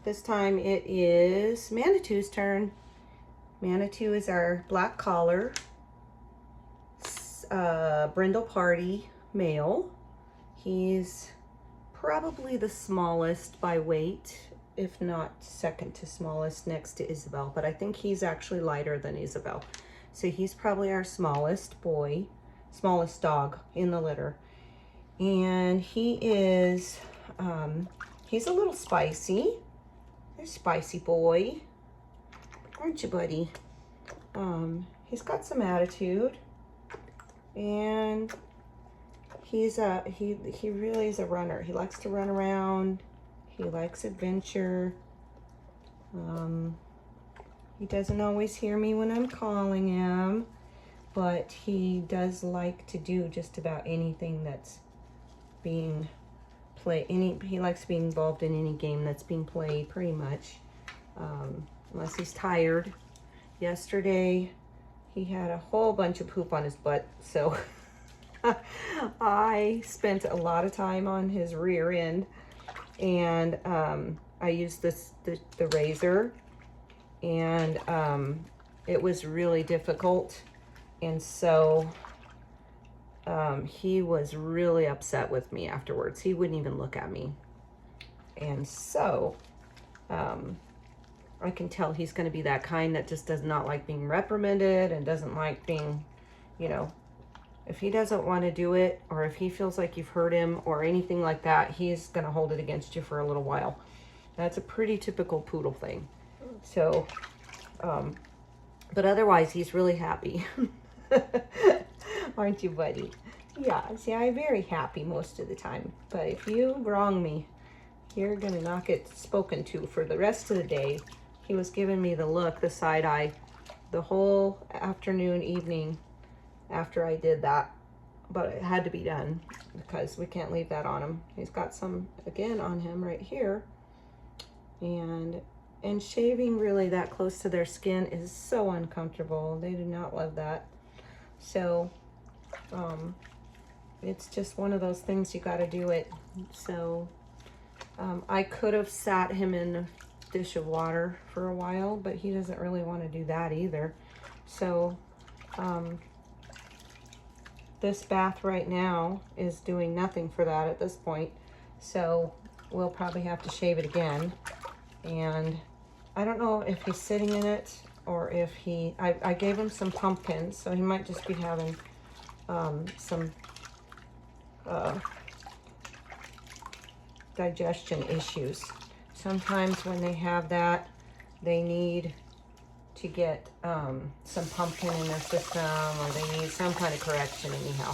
This time it is Manitou's turn. Manitou is our black collar, brindle party male. He's probably the smallest by weight, if not second to smallest next to Isabel, but I think he's actually lighter than Isabel. So he's probably our smallest boy, smallest dog in the litter. And he is, he's a little spicy. You're a spicy boy, aren't you, buddy? He's got some attitude, and he really is a runner. He likes to run around. He likes adventure. He doesn't always hear me when I'm calling him, but he does like to do just about anything that's being played. He likes to be involved in any game that's being played, pretty much, unless he's tired. Yesterday, he had a whole bunch of poop on his butt, so I spent a lot of time on his rear end, and I used the razor, and it was really difficult, and so he was really upset with me afterwards. He wouldn't even look at me, and so I can tell he's going to be that kind that just does not like being reprimanded and doesn't like being, you know, if he doesn't want to do it, or if he feels like you've hurt him or anything like that, he's going to hold it against you for a little while. That's a pretty typical poodle thing. So, but otherwise, he's really happy. Aren't you, buddy? Yeah, see, I'm very happy most of the time. But if you wrong me, you're going to not get spoken to for the rest of the day. He was giving me the look, the side eye, the whole afternoon, evening after I did that. But it had to be done because we can't leave that on him. He's got some, again, on him right here. And shaving really that close to their skin is so uncomfortable. They do not love that. So, it's just one of those things, you got to do it. So, I could have sat him in a dish of water for a while, but he doesn't really want to do that either. So, this bath right now is doing nothing for that at this point. So, we'll probably have to shave it again. And I don't know if he's sitting in it or if I gave him some pumpkins, so he might just be having some digestion issues. Sometimes when they have that, they need to get some pumpkin in their system, or they need some kind of correction anyhow.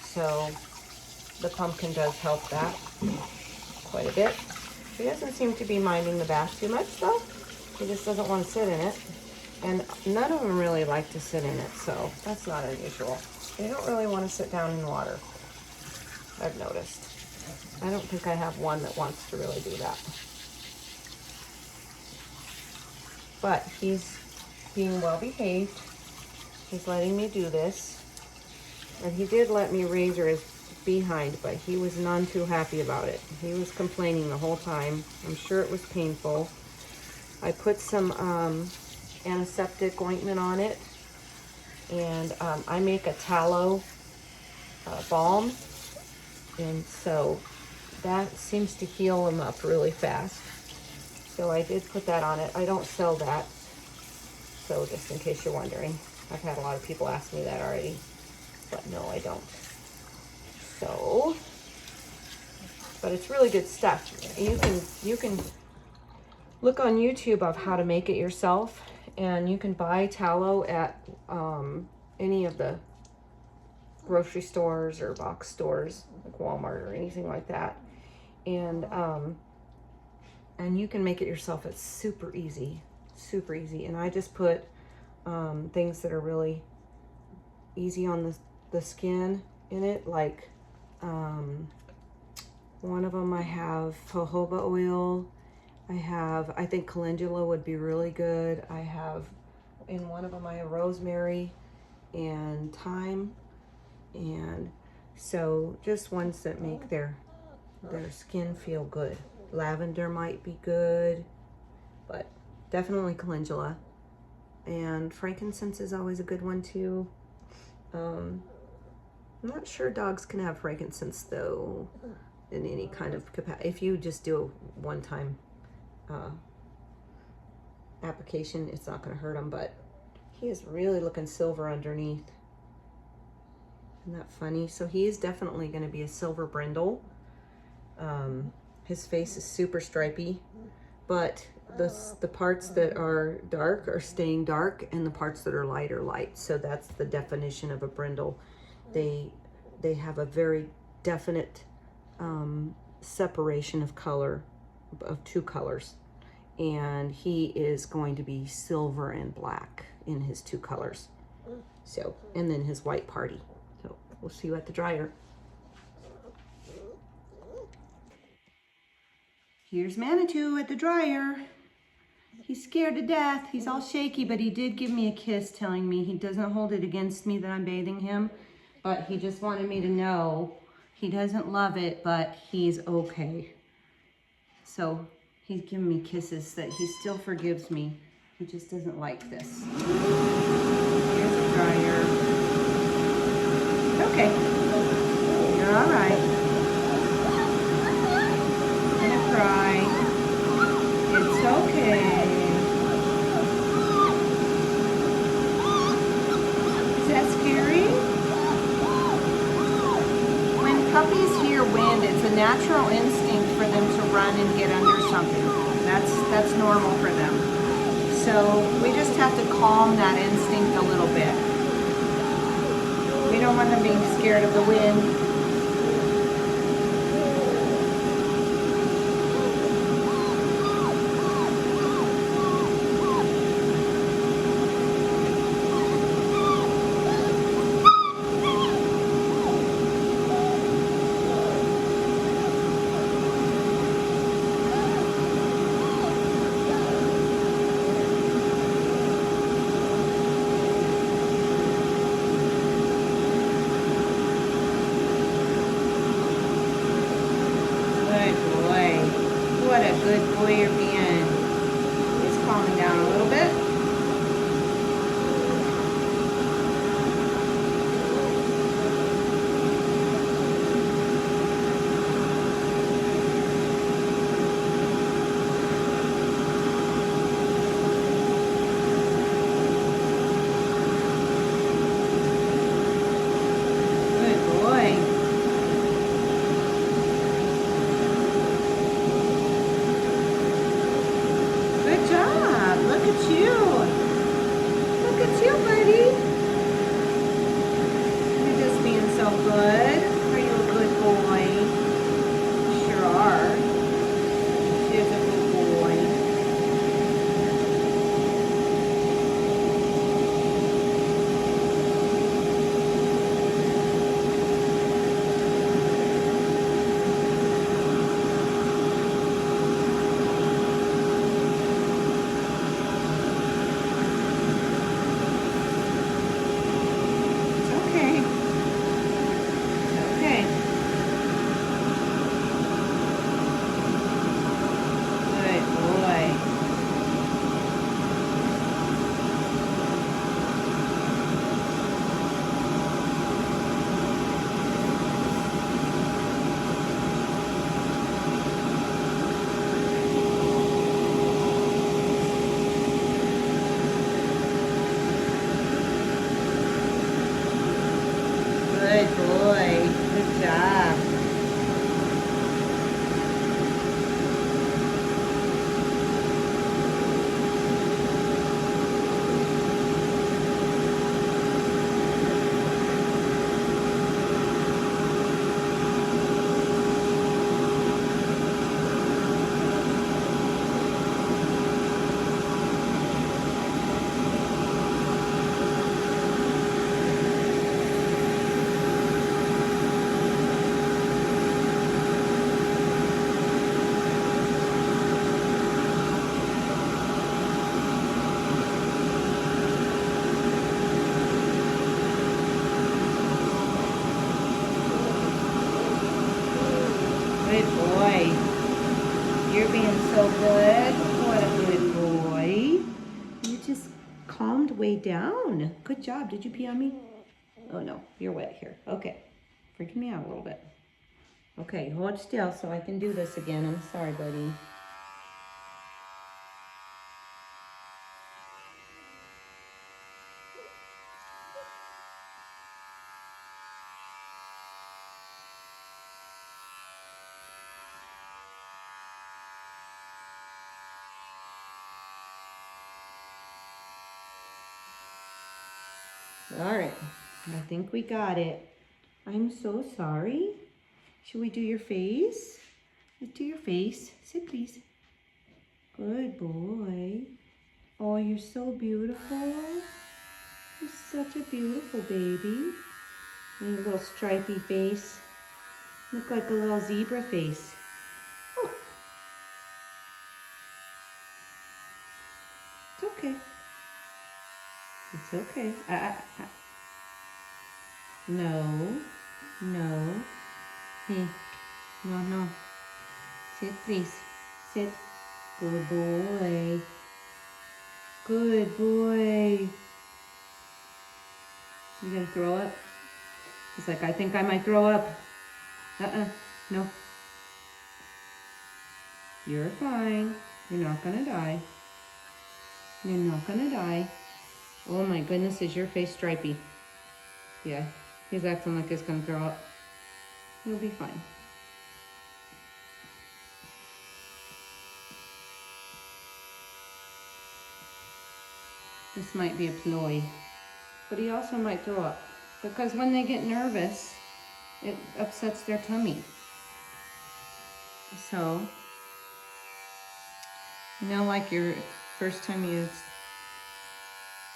So the pumpkin does help that quite a bit. He doesn't seem to be minding the bath too much though. He just doesn't want to sit in it. And none of them really like to sit in it, so that's not unusual. They don't really want to sit down in water, I've noticed. I don't think I have one that wants to really do that. But he's being well behaved. He's letting me do this. And he did let me razor his behind, but he was none too happy about it. He was complaining the whole time. I'm sure it was painful. I put some antiseptic ointment on it, and I make a tallow balm, and so that seems to heal him up really fast. So I did put that on it. I don't sell that, so just in case you're wondering. I've had a lot of people ask me that already, but no, I don't. So, but it's really good stuff. You can look on YouTube of how to make it yourself, and you can buy tallow at any of the grocery stores or box stores like Walmart or anything like that, and you can make it yourself. It's super easy, and I just put things that are really easy on the skin in it, like one of them I have jojoba oil. I think calendula would be really good. I have, in one of them, I have rosemary and thyme. And so just ones that make their skin feel good. Lavender might be good. but definitely calendula. And frankincense is always a good one too. I'm not sure dogs can have frankincense though in any kind of capacity. If you just do a one-time application, it's not going to hurt him, but he is really looking silver underneath. Isn't that funny? So he is definitely going to be a silver brindle. His face is super stripy, but the parts that are dark are staying dark, and the parts that are light are light. So that's the definition of a brindle. They have a very definite separation of color, of two colors, and he is going to be silver and black in his two colors. So, and then his white party. So we'll see you at the dryer. Here's Manitou at the dryer. He's scared to death. He's all shaky, but he did give me a kiss telling me he doesn't hold it against me that I'm bathing him, but he just wanted me to know he doesn't love it, but he's okay. So he's giving me kisses that he still forgives me. He just doesn't like this. Here's the dryer. Okay. You're all right. I'm gonna cry. It's okay. Is that scary? When puppies hear wind, it's a natural instinct for them to run and get under something. That's normal for them. So we just have to calm that instinct a little bit. We don't want them being scared of the wind. What a good boy you're being. He's calming down a little bit. Good boy. Good job. Look at you. Look at you, buddy. You're just being so good. Are you a good boy? You sure are. She's a good boy. Good boy. Good job. Good boy. You're being so good. What a good boy. way down. Good job. Did you pee on me? Oh no, you're wet here. Okay. Freaking me out a little bit. Okay, hold still so I can do this again. I'm sorry, buddy. All right, I think we got it. I'm so sorry. Should we do your face? Let's do your face. Sit, please. Good boy. Oh, you're so beautiful. You're such a beautiful baby. And your little stripy face. Look like a little zebra face. Oh, it's okay. It's okay. No, no. Hey, no. Sit, please. Sit. Good boy. Good boy. You gonna throw up? He's like, I think I might throw up. No. You're fine. You're not gonna die. You're not gonna die. Oh my goodness, is your face stripy? Yeah, he's acting like he's gonna throw up. You'll be fine. This might be a ploy, but he also might throw up because when they get nervous, it upsets their tummy. So, you know, like your first time you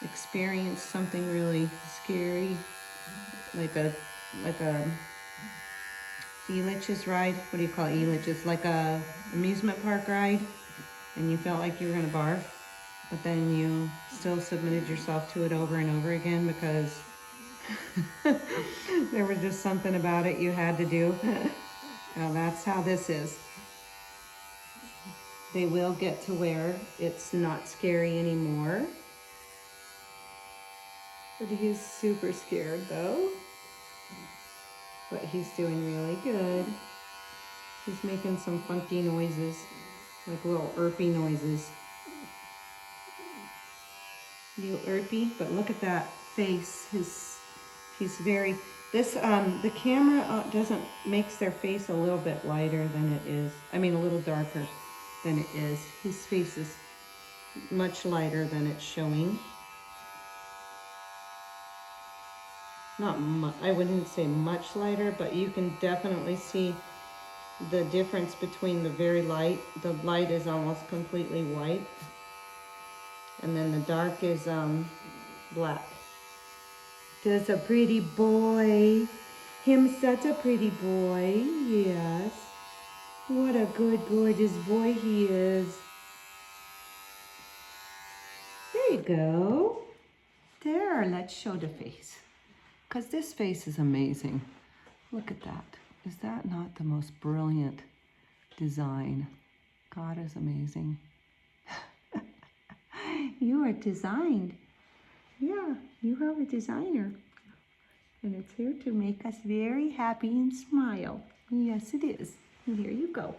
experience something really scary, like a Elitch's ride. What do you call Elitch's? Like a amusement park ride, and you felt like you were gonna barf, but then you still submitted yourself to it over and over again because there was just something about it you had to do. Now that's how this is. They will get to where it's not scary anymore. But he's super scared though. But he's doing really good. He's making some funky noises, like little irpy noises. You irpy, but look at that face. He's very, the camera makes their face a little bit lighter than it is. I mean, a little darker than it is. His face is much lighter than it's showing. Not much, I wouldn't say much lighter, but you can definitely see the difference between the light is almost completely white, and then the dark is black. That's a pretty boy. Him such a pretty boy, yes. What a good, gorgeous boy he is. There you go. There, let's show the face. Because this face is amazing. Look at that. Is that not the most brilliant design? God is amazing. You are designed. Yeah, you have a designer. And it's here to make us very happy and smile. Yes, it is. And here you go.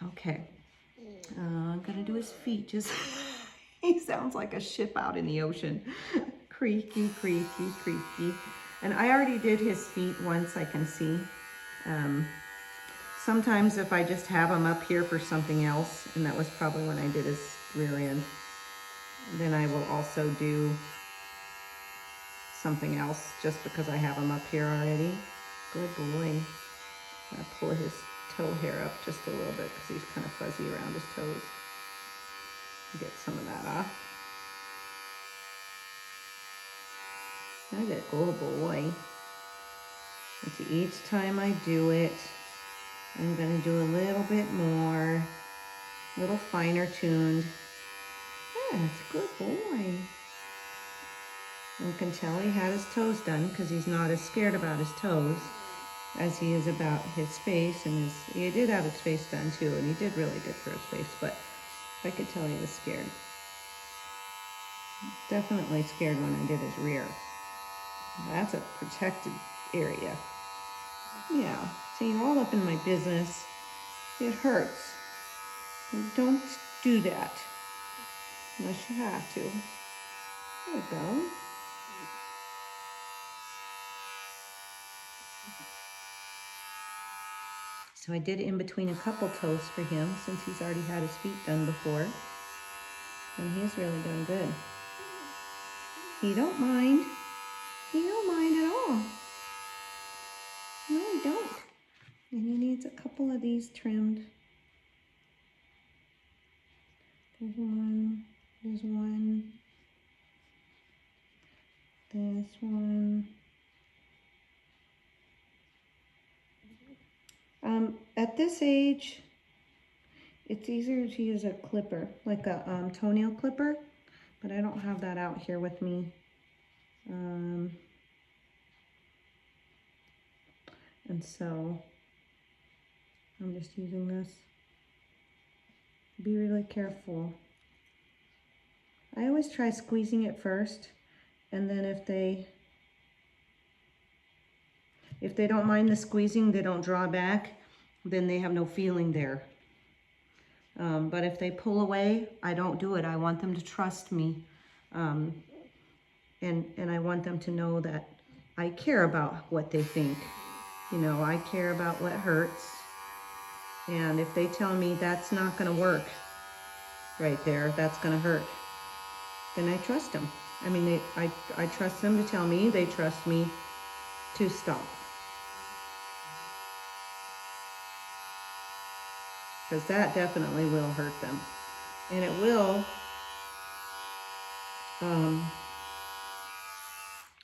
Okay. I'm going to do his feet. Just, he sounds like a ship out in the ocean. Creaky, creaky, creaky. And I already did his feet once, I can see. Sometimes if I just have him up here for something else, and that was probably when I did his rear end, then I will also do something else just because I have him up here already. Good boy. I'm gonna pull his toe hair up just a little bit because he's kind of fuzzy around his toes. Get some of that off. I get good boy. And so each time I do it, I'm gonna do a little bit more, a little finer tuned. Yes, good boy. You can tell he had his toes done because he's not as scared about his toes as he is about his face, and he did have his face done too, and he did really good for his face, but I could tell he was scared. Definitely scared when I did his rear. That's a protected area. Yeah, see, you're all up in my business. It hurts. Don't do that unless you have to. There we go. So I did in between a couple toes for him since he's already had his feet done before. And he's really done good. He don't mind. He don't mind at all. No, he don't. And he needs a couple of these trimmed. There's one. There's one. This one. At this age, it's easier to use a clipper, like a toenail clipper, but I don't have that out here with me. And so I'm just using this. Be really careful. I always try squeezing it first, and then if they don't mind the squeezing, they don't draw back, then they have no feeling there. But if they pull away, I don't do it. I want them to trust me. And I want them to know that I care about what they think. You know, I care about what hurts. And if they tell me that's not gonna work right there, that's gonna hurt, then I trust them. I mean, I trust them to tell me, they trust me to stop. Because that definitely will hurt them. And it will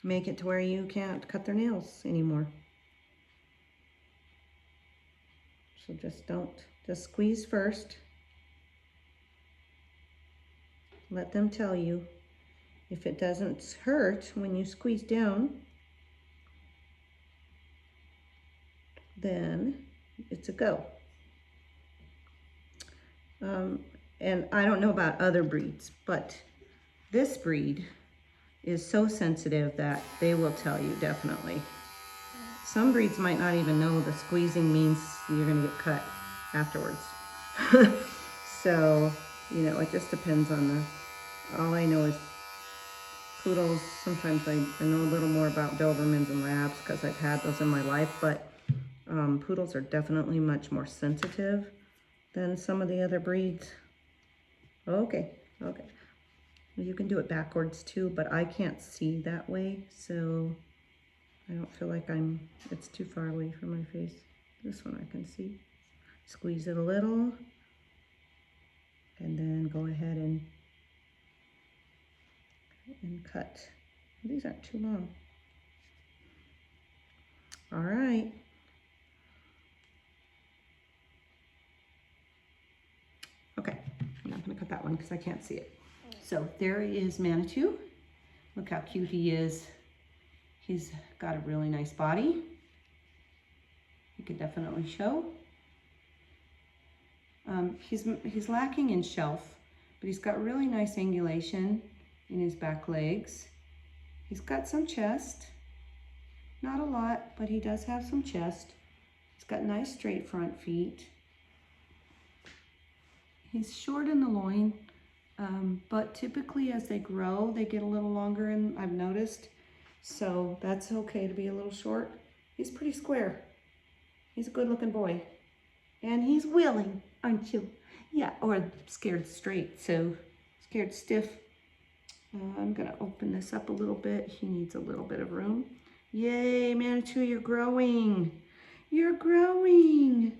make it to where you can't cut their nails anymore. So just squeeze first. Let them tell you. If it doesn't hurt when you squeeze down, then it's a go. And I don't know about other breeds, but this breed is so sensitive that they will tell you definitely. Some breeds might not even know the squeezing means you're gonna get cut afterwards. So, you know, it just depends on all I know is poodles. Sometimes I know a little more about Dobermans and Labs because I've had those in my life, but poodles are definitely much more sensitive than some of the other breeds. Okay. You can do it backwards too, but I can't see that way, so I don't feel like it's too far away from my face. This one I can see. Squeeze it a little, and then go ahead and cut. These aren't too long. All right. Okay, I'm not gonna cut that one because I can't see it. So there is Manitou. Look how cute he is. He's got a really nice body. You could definitely show. He's lacking in shelf, but he's got really nice angulation in his back legs. He's got some chest. Not a lot, but he does have some chest. He's got nice straight front feet. He's short in the loin, but typically as they grow, they get a little longer, and I've noticed. So that's okay to be a little short. He's pretty square. He's a good looking boy. And he's willing, aren't you? Yeah, or scared straight, so scared stiff. I'm gonna open this up a little bit. He needs a little bit of room. Yay, Manitou, you're growing. You're growing.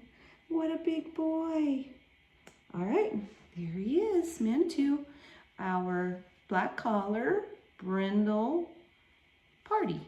What a big boy. All right, there he is, Manitou, our black collar brindle party.